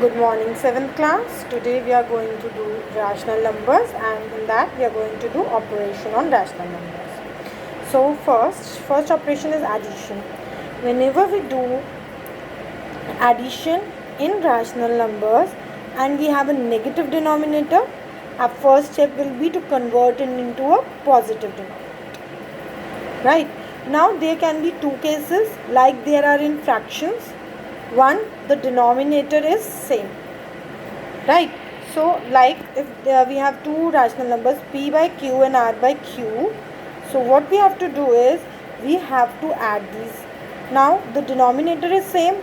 Good morning, 7th class. Today we are going to do rational numbers, and in that we are going to do operation on rational numbers. So first operation is addition. Whenever we do addition in rational numbers and we have a negative denominator, our first step will be to convert it into a positive denominator. Right? Now there can be two cases like there are in fractions. One, the denominator is same, right? So like if we have two rational numbers p by q and r by q, so what we have to do is we have to add these. Now the denominator is same,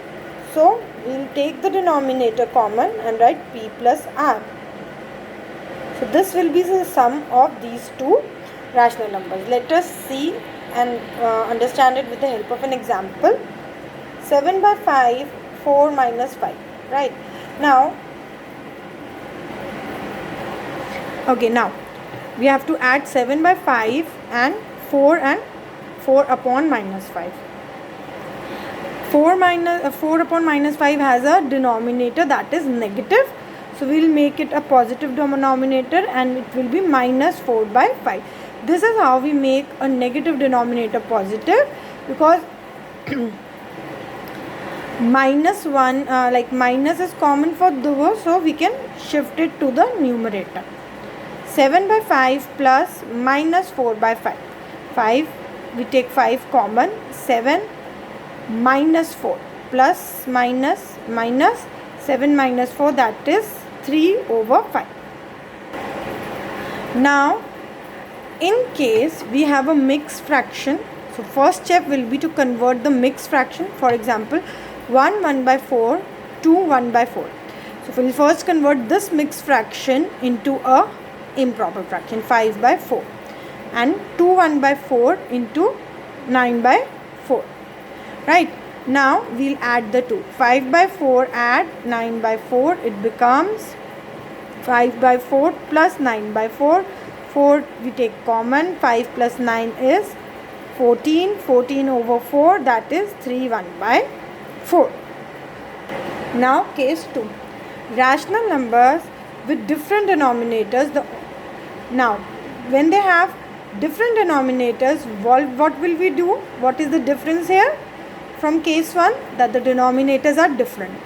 so we'll take the denominator common and write p plus r. So this will be the sum of these two rational numbers. Let us see and understand it with the help of an example. 7 by 5, 4 minus 5, right? Now we have to add 7 by 5 and 4 upon minus 5. 4 upon minus 5 has a denominator that is negative, so we will make it a positive denominator and it will be minus 4 by 5. This is how we make a negative denominator positive, because minus 1 like minus is common for those, so we can shift it to the numerator. 7 by 5 plus minus 4 by 5. 5, we take 5 common. 7 minus 4 plus minus 7 minus 4, that is 3 over 5. Now in case we have a mixed fraction, so first step will be to convert the mixed fraction. For example, 1 by 4, 2 1 by 4. So we'll first convert this mixed fraction into a improper fraction, 5 by 4, and 2 1 by 4 into 9 by 4. Right? Now we'll add the 2. 5 by 4 add 9 by 4, it becomes 5 by 4 plus 9 by 4. 4 we take common. 5 plus 9 is 14. 14 over 4, that is 3 1 by 4. Now case 2. Rational numbers with different denominators. Now when they have different denominators, what will we do? What is the difference here from case 1? That the denominators are different.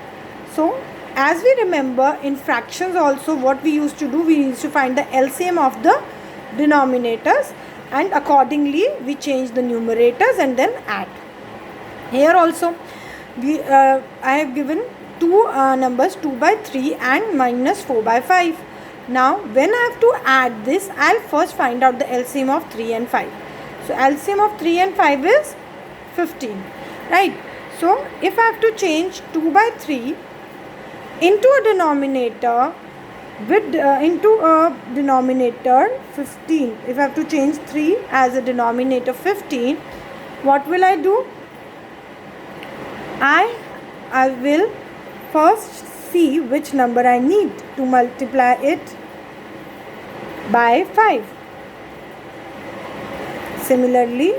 So as we remember, in fractions also what we used to do, we used to find the LCM of the denominators, and accordingly we change the numerators and then add. Here also I have given two numbers, 2 by 3 and minus 4 by 5. Now when I have to add this, I'll first find out the LCM of 3 and 5. So LCM of 3 and 5 is 15, right? So if I have to change 2 by 3 into a denominator with into a denominator 15, if I have to change 3 as a denominator 15, what will I do? I will first see which number I need to multiply it by 5. Similarly,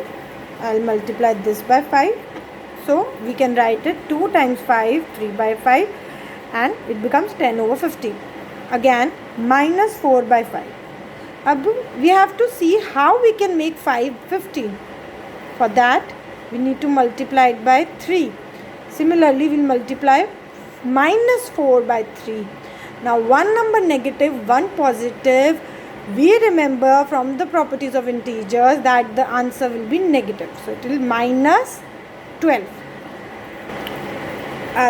I'll multiply this by 5. So we can write it 2 times 5, 3 by 5, and it becomes 10 over 15. Again, minus 4 by 5. Now we have to see how we can make 5 15. For that, we need to multiply it by 3. Similarly, we'll multiply minus 4 by 3. Now one number negative, one positive. We remember from the properties of integers that the answer will be negative. So it will minus 12.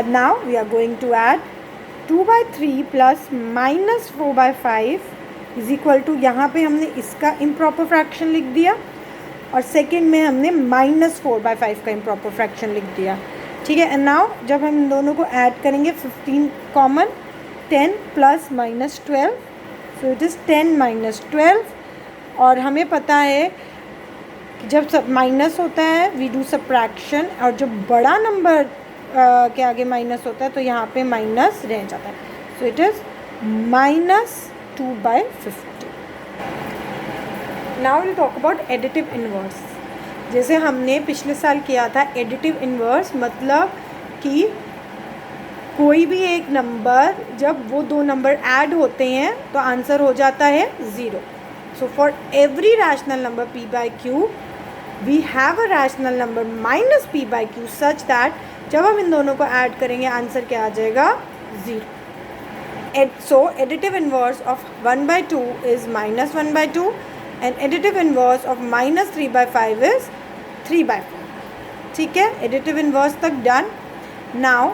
Now we are going to add 2 by 3 plus minus 4 by 5 is equal to, यहाँ पे हमने इसका improper fraction लिख दिया और second में हमने minus 4 by 5 का improper fraction लिख दिया. ठीक है. एंड नाउ जब हम इन दोनों को ऐड करेंगे, 15 common, 10 plus minus 12, so it is 10 minus 12. और हमें पता है कि जब सब माइनस होता है वी डू सब्ट्रैक्शन, और जब बड़ा नंबर के आगे माइनस होता है तो यहाँ पे माइनस रह जाता है. सो it is minus 2 by 50. Now will talk about additive inverse. जैसे हमने पिछले साल किया था एडिटिव इन्वर्स, मतलब कि कोई भी एक नंबर जब वो दो नंबर ऐड होते हैं तो आंसर हो जाता है 0. So for every rational number p by q we have a rational number minus p by q such that जब हम इन दोनों को ऐड करेंगे आंसर क्या आ जाएगा 0. So additive inverse of 1 by 2 is minus 1 by 2 and additive inverse of minus 3 by 5 is 3 by 4. ठीक है, additive inverse तक done. Now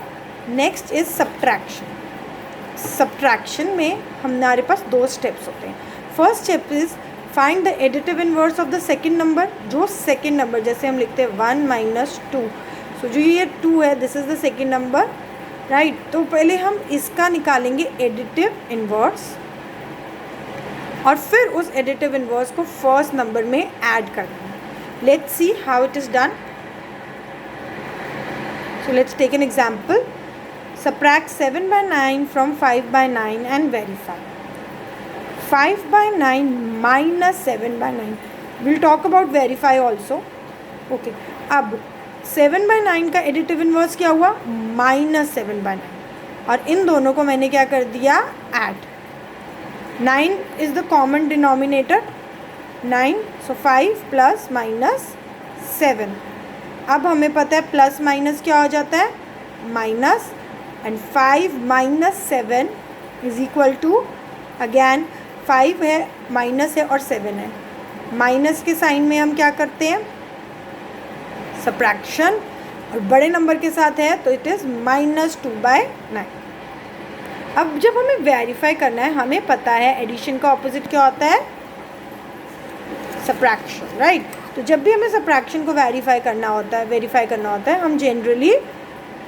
next is subtraction. Subtraction में हमारे पास दो steps होते हैं. First step is find the additive inverse of the second number. जो second number जैसे हम लिखते हैं 1 minus 2. So जो ये 2 है this is the second number. Right तो पहले हम इसका निकालेंगे एडिटिव इन्वर्स और फिर उस एडिटिव इन्वर्स को फर्स्ट नंबर में ऐड कर देंगे. Let's see how it is done. So let's take an example. Subtract 7 by 9 from 5 by 9 and verify. 5 by 9 minus 7 by 9. We'll talk about verify also. Okay. अब 7 by 9 का additive inverse क्या हुआ minus 7 by 9 और इन दोनों को मैंने क्या कर दिया add. 9 is the common denominator 9. So 5 plus minus 7. अब हमें पता है प्लस माइनस क्या हो जाता है minus and 5 minus 7 is equal to again 5 है माइनस है और 7 है. माइनस के साइन में हम क्या करते हैं सब्ट्रैक्शन और बड़े नंबर के साथ है तो इट इज़ माइनस 2 by 9. अब जब हमें वेरीफाई करना है हमें पता है एडिशन का ऑपोजिट क्या होता है सब्ट्रैक्शन. राइट तो जब भी हमें सब्ट्रैक्शन को वेरीफाई करना होता है हम जनरली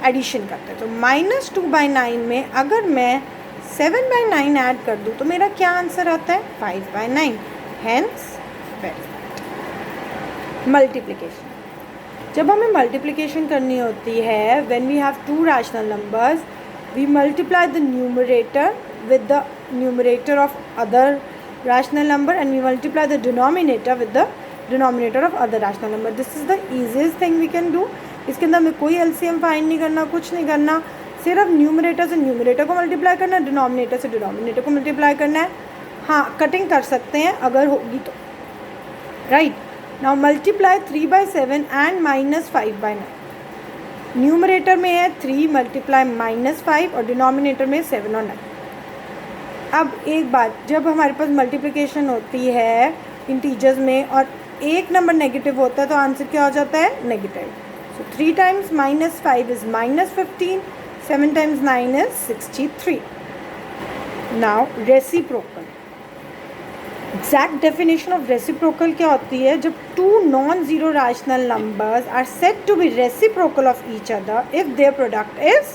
एडिशन करते हैं. तो माइनस 2 by 9 में अगर मैं 7 by 9 ऐड कर दूँ तो मेरा क्या आंसर आता है 5 by 9. Hence multiplication. जब हमें मल्टीप्लिकेशन करनी होती है when we have two rational numbers we multiply the numerator with the numerator of other rational number and we multiply the denominator with the denominator of other rational number. This is the easiest thing we can do. इसके अंदर हमें कोई LCM find नहीं करना, कुछ नहीं करना, सिर्फ न्यूमरेटर से न्यूमरेटर को मल्टीप्लाई करना है, डिनोमिनेटर से डिनोमिनेटर को मल्टीप्लाई करना है. हाँ कटिंग कर सकते हैं अगर होगी तो. Right now multiply 3 by 7 and minus 5 by 9. Numerator में है 3 मल्टीप्लाई माइनस 5 और डिनोमिनेटर में 7 और 9. अब एक बात जब हमारे पास मल्टीप्लिकेशन होती है इंटीजर्स में और एक नंबर नेगेटिव होता है तो आंसर क्या हो जाता है negative. So 3 times minus 5 is minus 15. 7 times 9 is 63. Now reciprocal. Exact definition of reciprocal क्या होती है जब two non zero rational numbers are said to be reciprocal of each other if their product is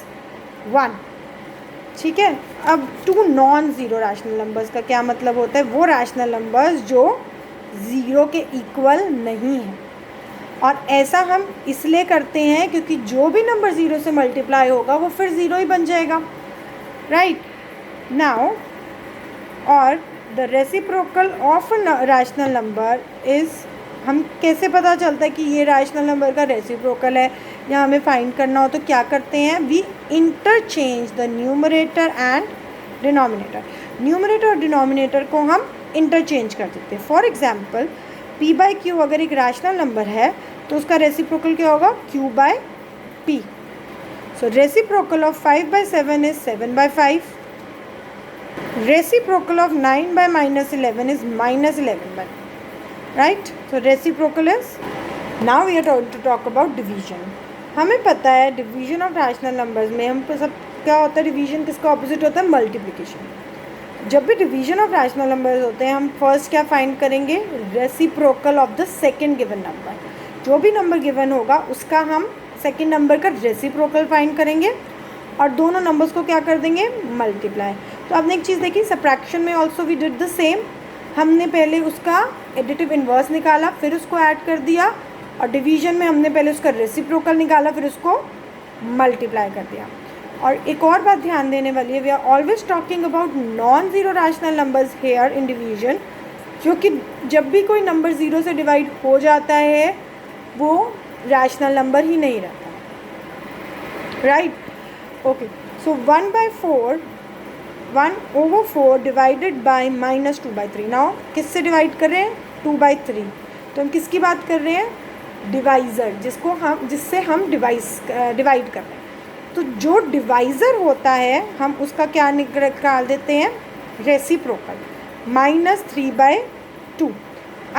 1. ठीक है. अब two non zero rational numbers का क्या मतलब होता है वो रैशनल नंबर्स जो ज़ीरो के इक्वल नहीं हैं. और ऐसा हम इसलिए करते हैं क्योंकि जो भी नंबर ज़ीरो से मल्टीप्लाई होगा वो फिर ज़ीरो ही बन जाएगा. राइट नाउ और the reciprocal of rational number is हम कैसे पता चलता है कि ये रैशनल नंबर का रेसिप्रोकल है या हमें फाइंड करना हो तो क्या करते हैं we interchange the numerator and denominator. Numerator और डिनोमिनेटर को हम इंटरचेंज कर देते हैं. For example p by q अगर एक रैशनल नंबर है तो उसका रेसिप्रोकल क्या होगा q by p. So reciprocal of 5 by 7 is 7 by 5. Reciprocal of 9 by minus 11 is minus 11 by 9. Right? So reciprocal is. Now we are going to talk about division. हमें पता है division of rational numbers में हम सब क्या होता है division किसका opposite होता है multiplication. जब भी division of rational numbers होते हैं हम first क्या find करेंगे reciprocal of the second given number. जो भी number given होगा उसका हम second number का reciprocal find करेंगे और दोनों नंबर्स को क्या कर देंगे मल्टीप्लाई. तो आपने एक चीज़ देखी सब्ट्रैक्शन में also we did the same. हमने पहले उसका एडिटिव इन्वर्स निकाला फिर उसको ऐड कर दिया और डिवीजन में हमने पहले उसका रेसिप्रोकल निकाला फिर उसको मल्टीप्लाई कर दिया. और एक और बात ध्यान देने वाली है we are always talking about non zero rational numbers here in division क्योंकि जब भी कोई नंबर ज़ीरो से डिवाइड हो जाता है वो रैशनल नंबर ही नहीं रहता. Right okay. So 1/4 1/4 divided by -2/3. Now किससे डिवाइड कर रहे हैं? 2/3. तो हम किसकी बात कर रहे हैं? डिवाइज़र, जिससे हम डिवाइड कर रहे हैं. तो जो डिवाइज़र होता है हम उसका क्या निकाल देते हैं? रेसिप्रोकल. -3/2.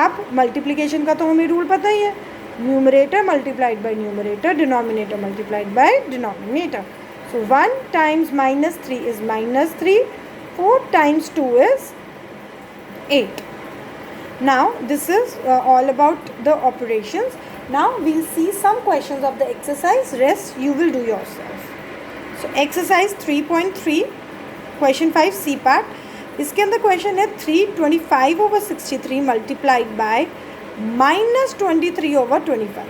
अब मल्टीप्लिकेशन का तो हमें रूल पता ही है, numerator multiplied by numerator, denominator multiplied by denominator. So 1 times -3 is -3, 4 times 2 is 8. Now this is all about the operations. Now we'll see some questions of the exercise, rest you will do yourself. So exercise 3.3 question 5 C part. इसके अंदर question है 325/63 multiplied by -23/25.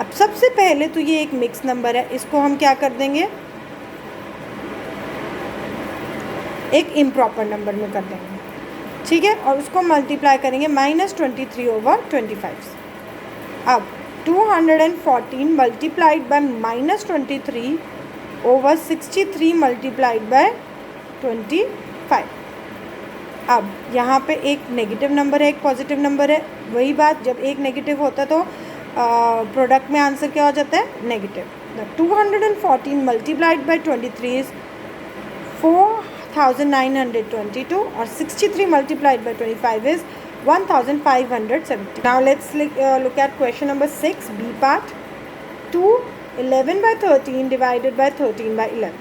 अब सबसे पहले तो ये एक mix number है, इसको हम क्या कर देंगे? एक इम्प्रॉपर नंबर में कर देंगे, ठीक है, और उसको मल्टीप्लाई करेंगे -23/25. अब 214 मल्टीप्लाइड बाय -23/63 मल्टीप्लाइड बाय 25. अब यहाँ पे एक नेगेटिव नंबर है, एक पॉजिटिव नंबर है. वही बात, जब एक नेगेटिव होता है तो प्रोडक्ट में आंसर क्या हो जाता है? नेगेटिव. 214 मल्टीप्लाइड बाय 23 इज 4922 और 63 multiplied by 25 is 1570. Now let's look at question number 6 B part. 11/13 divided by 13/11.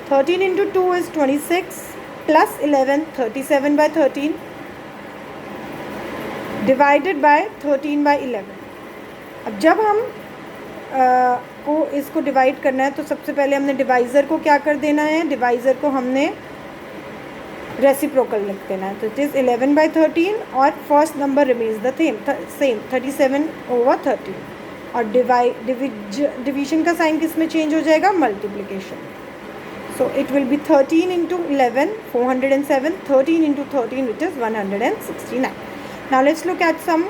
13 into 2 is 26 plus 11 37/13 divided by 13/11. अब जब हम को इसको डिवाइड करना है तो सबसे पहले हमने डिवाइज़र को क्या कर देना है? डिवाइज़र को हमने रेसिप्रोकल लिख देना है. तो इट इज़ 11/13 और first number remains the same 37/13. और डिवीजन का साइन किस में चेंज हो जाएगा? Multiplication. So it will B 13 into 11 407, 13 into 13 which is 169. Now let's look at some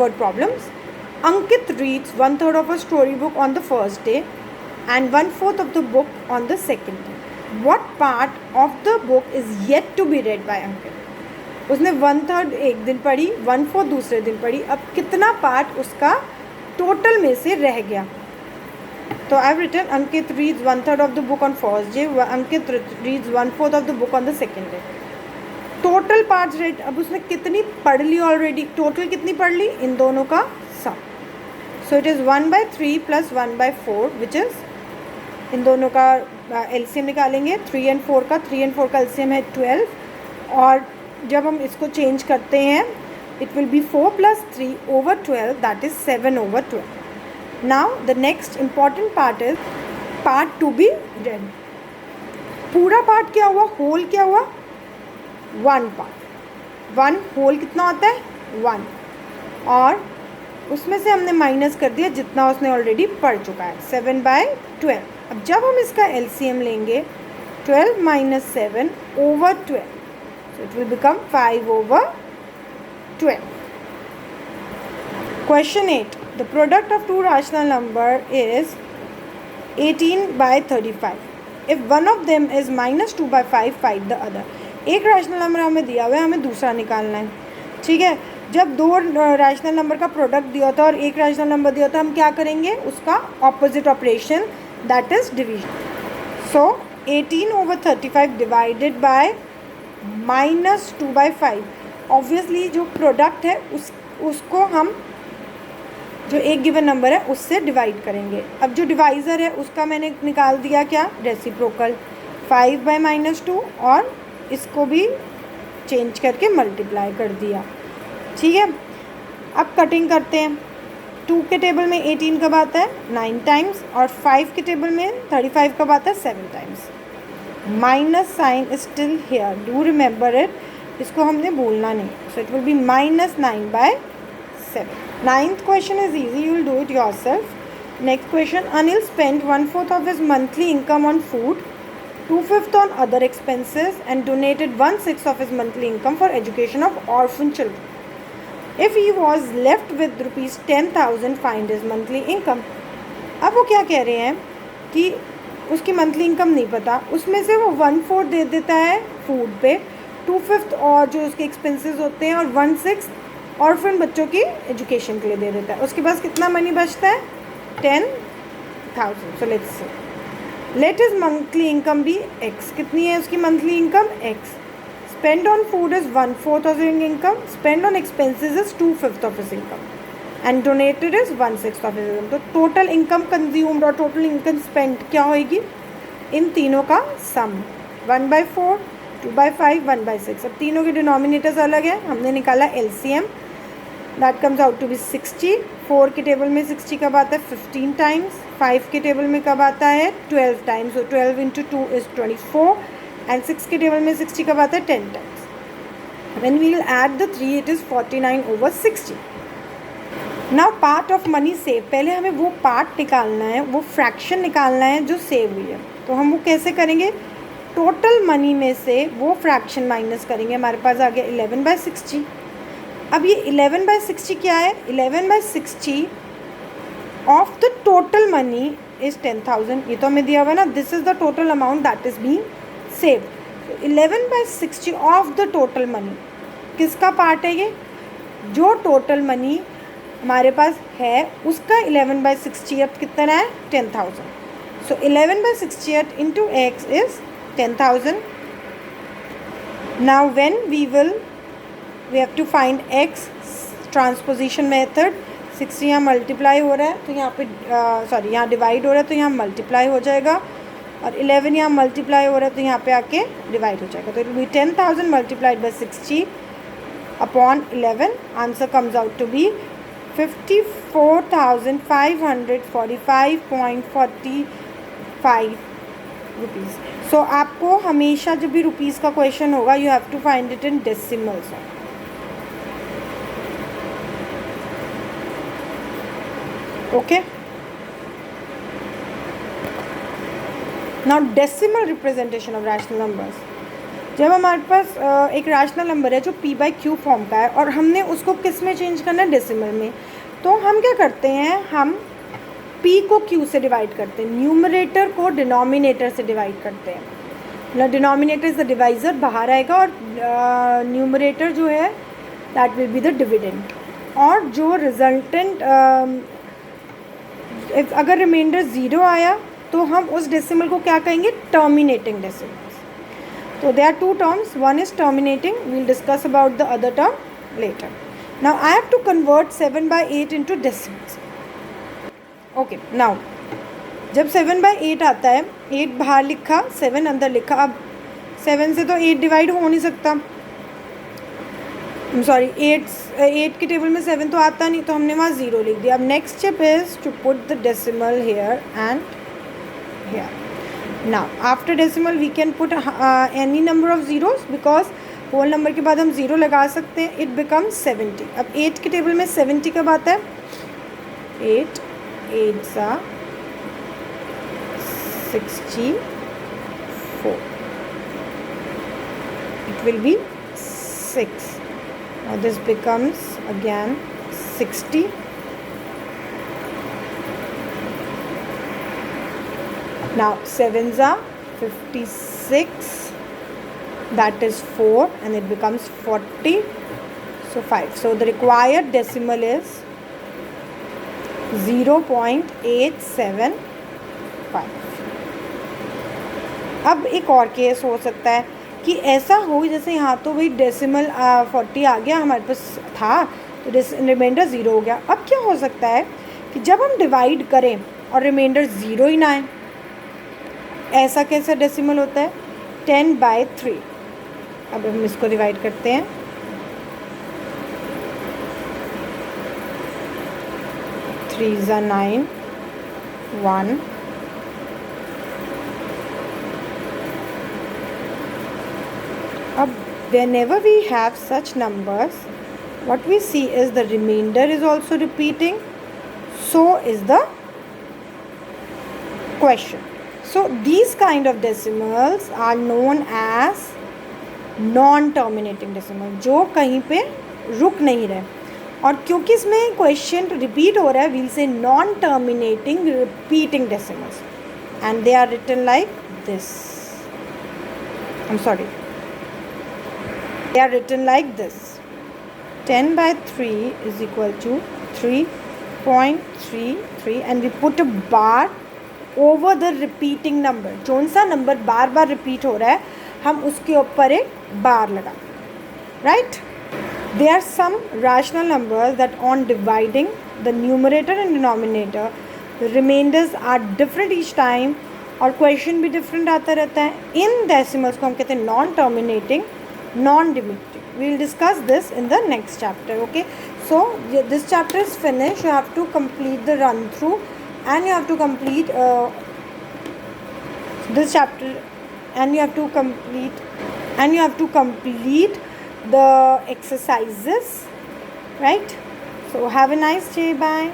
word problems. Ankit reads 1/3 of a storybook on the first day and 1/4 of the book on the second day. What part of the book is yet to be read by Ankit? उसने 1/3 एक दिन पढ़ी, 1/4 दूसरे दिन पढ़ी. अब कितना part उसका टोटल में से रह गया? तो I have written Ankit reads 1/3 of the book on first day, Ankit reads 1/4 of the book on the second day. Total parts red. अब उसने कितनी पढ़ ली ऑलरेडी? टोटल कितनी पढ़ ली? इन दोनों का sum. So it is 1/3 plus 1/4 which is, इन दोनों का एलसीएम निकालेंगे. 3 and 4 का, 3 and 4 का एलसीएम है 12. और जब हम इसको चेंज करते हैं it will be 4 + 3/12 that is 7/12. Now the next important part is part to be read. पूरा पार्ट क्या हुआ? होल क्या हुआ? 1 पार्ट. 1 होल कितना होता है? 1. और उसमें से हमने माइनस कर दिया जितना उसने ऑलरेडी पढ़ चुका है, 7/12. अब जब हम इसका एलसीएम लेंगे 12 - 7/12, so it will become 5/12. Question 8. The product of two rational number is 18/35. If one of them is -2/5, find the other. एक रैशनल नंबर हमें दिया हुआ है, हमें दूसरा निकालना है, ठीक है. जब दो रैशनल नंबर का प्रोडक्ट दिया होता है और एक रैशनल नंबर दिया होता है, हम क्या करेंगे? उसका opposite operation, that is division. So 18/35 divided by -2/5. Obviously जो प्रोडक्ट है उसको हम जो एक गिवन नंबर है उससे डिवाइड करेंगे. अब जो डिवाइज़र है उसका मैंने निकाल दिया क्या? रेसिप्रोकल. 5/-2 और इसको भी चेंज करके मल्टीप्लाई कर दिया, ठीक है. अब कटिंग करते हैं. 2 के टेबल में 18 कब आता है? 9 टाइम्स. और 5 के टेबल में 35 कब आता है? 7 times. Minus sign is still here, do remember it. इसको हमने भूलना नहीं. So it will be -9/7. 9th question is easy, you will do it yourself. Next question. Anil spent 1/4 of his monthly income on food, 2/5 on other expenses and donated 1/6 of his monthly income for education of orphan children. If he was left with ₹10,000, find his monthly income. अब वो क्या कह रहे हैं कि उसकी monthly income नहीं पता, उसमें से वो 1/4 दे देता है फूड पे, 2/5 और जो उसके एक्सपेंसेस होते हैं, और 1/6 ऑर्फन बच्चों की एजुकेशन के लिए दे देता है। उसके पास कितना मनी बचता है? 10,000। So let his monthly income be x। कितनी है उसकी monthly income? x। Spend on food is 1/4 of his income, spend on expenses is 2/5 of his income, and donated is 1/6 of his income. तो total income consumed और total income spend क्या होएगी? इन तीनों का सम, 1/4, 2/5, 1/6। अब तीनों के डिनोमिनेटर्स अलग हैं, हमने निकाला LCM, that comes out to be 60। 4 के टेबल में 60 कब आता है? 15 टाइम्स। 5 के टेबल में कब आता है? 12 times. So 12 into 2 is 24, and 6 के टेबल में 60 कब आता है? 10 times. When we will add the 3 it is 49/60। Now part of money save, पहले हमें वो पार्ट निकालना है, वो फ्रैक्शन निकालना है जो सेव हुई है। तो हम वो कैसे करेंगे? टोटल मनी में से वो फ्रैक्शन माइनस करेंगे। हमारे पास आ गया 11/60। अब ये 11/60 क्या है? 11/60 of the total money is 10,000। ये तो हमें दिया हुआ ना, this is the total amount that is being save. 11/60 of the total money किसका पार्ट है? ये जो टोटल मनी हमारे पास है उसका 11/60 कितना है? 10,000। सो 11/60 into x is 10,000. Now when we have to find x, transposition method, 60 यहाँ मल्टीप्लाई हो रहा है तो यहाँ पे सॉरी यहाँ डिवाइड हो रहा है तो यहाँ मल्टीप्लाई हो जाएगा, और 11 यहाँ मल्टीप्लाई हो रहा है तो यहाँ पे आके डिवाइड हो जाएगा। तो it will be 10,000 multiplied by 60 upon 11। Answer comes out to be 54,545.45 rupees. So आपको हमेशा जब भी रुपीज़ का क्वेश्चन होगा you have to find it in decimals. Okay, now decimal representation of rational numbers. जब हमारे पास एक रैशनल नंबर है जो p/q फॉर्म का है और हमने उसको किस में चेंज करना है? डेसिमल में। तो हम क्या करते हैं? हम p को q से डिवाइड करते हैं, न्यूमरेटर को डिनोमिनेटर से डिवाइड करते हैं। मतलब डिनोमिनेटर इज़ द डिवाइज़र, बाहर आएगा, और न्यूमरेटर जो है that will be the dividend. और जो रिजल्टेंट अगर रिमाइंडर 0 आया तो हम उस डेसिमल को क्या कहेंगे? Terminating decimals. So there are two terms, one is terminating, we will discuss about the other term later. Now I have to convert 7/8 into decimals. Okay, now जब 7/8 आता है, 8 बाहर लिखा, 7 अंदर लिखा। अब 7 से तो 8 डिवाइड हो नहीं सकता, सॉरी 8 के टेबल में 7 तो आता नहीं, तो हमने वहाँ 0 लिख दिया। अब next step is to put the decimal here and here. Now after decimal we can put any number of zeros because whole number के बाद हम 0 लगा सकते हैं। It becomes 70। अब 8 के टेबल में 70 कब आता है? 8 8 64। It will be 6. Now this becomes again 60. Now 7s are 56, that is 4, and it becomes 40, so 5. So the required decimal is 0.875. अब एक और केस हो सकता है कि ऐसा हो जैसे यहाँ तो वही डेसिमल 40 आ गया, हमारे पास था तो रिमाइंडर 0 हो गया। अब क्या हो सकता है कि जब हम डिवाइड करें और रिमाइंडर 0 ही ना आए, ऐसा कैसा डेसिमल होता है? 10/3। अब हम इसको डिवाइड करते हैं, 3s are 9, 1, अब whenever we have such numbers, what we see is the remainder is also repeating, so is the question. So these kind of decimals are known as non-terminating decimal, जो कहीं पे रुक नहीं रहे। और क्योंकि इसमें क्वेश्चन रिपीट हो रहा है, we'll say non-terminating repeating decimals. and they are written like this. I'm sorry, they are written like this. 10 by 3 is equal to 3.33 and we put a bar over the repeating number. Zone सा number बार बार repeat हो रहा है हम उसके ऊपर एक बार लगा, right. There are some rational numbers that on dividing the numerator and denominator the remainders are different each time और क्वेश्चन भी डिफरेंट आता रहता है. इन डेसिमल्स को हम कहते हैं non terminating, non divisible. We will discuss this in the next chapter. Okay, so this chapter is finished. You have to complete the run through and you have to complete this chapter and you have to complete the exercises, right? So have a nice day. Bye.